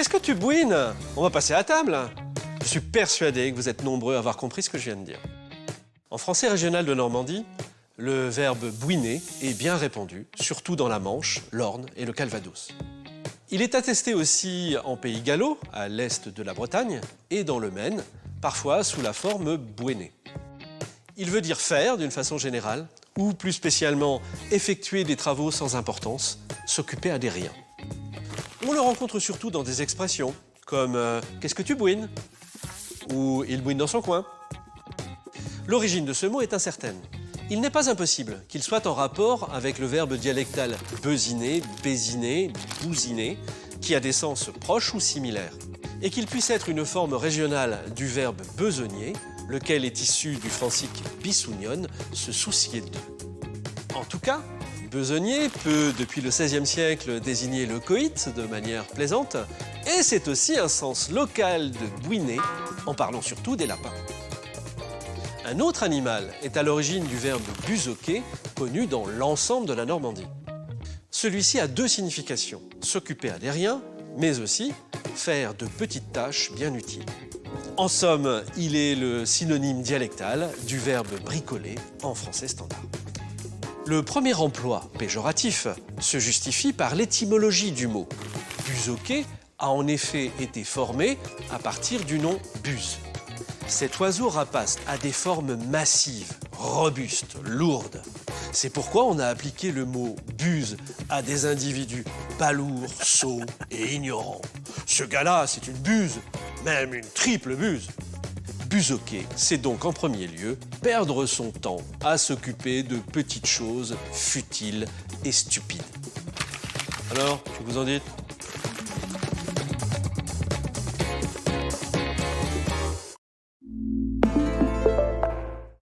Qu'est-ce que tu bouines? On va passer à table. Je suis persuadé que vous êtes nombreux à avoir compris ce que je viens de dire. En français régional de Normandie, le verbe bouiner est bien répandu, surtout dans la Manche, l'Orne et le Calvados. Il est attesté aussi en Pays gallo, à l'est de la Bretagne, et dans le Maine, parfois sous la forme bouiner. Il veut dire faire d'une façon générale, ou plus spécialement effectuer des travaux sans importance, s'occuper à des riens. On le rencontre surtout dans des expressions comme « qu'est-ce que tu bouines ?» ou « il bouine dans son coin ». L'origine de ce mot est incertaine. Il n'est pas impossible qu'il soit en rapport avec le verbe dialectal besiner, baisiner, bousiner, qui a des sens proches ou similaires, et qu'il puisse être une forme régionale du verbe besogner, lequel est issu du francique bisougnone, se soucier d'eux. En tout cas, besogner peut, depuis le XVIe siècle, désigner le coït de manière plaisante, et c'est aussi un sens local de bouiner, en parlant surtout des lapins. Un autre animal est à l'origine du verbe buzoquer, connu dans l'ensemble de la Normandie. Celui-ci a deux significations, s'occuper à des riens, mais aussi faire de petites tâches bien utiles. En somme, il est le synonyme dialectal du verbe bricoler en français standard. Le premier emploi péjoratif se justifie par l'étymologie du mot. Buzoquer a en effet été formé à partir du nom buse. Cet oiseau rapace a des formes massives, robustes, lourdes. C'est pourquoi on a appliqué le mot buse à des individus balourds, sots et ignorants. Ce gars-là, c'est une buse, même une triple buse. Buzoquer, c'est donc en premier lieu perdre son temps à s'occuper de petites choses futiles et stupides. Alors, que vous en dites ?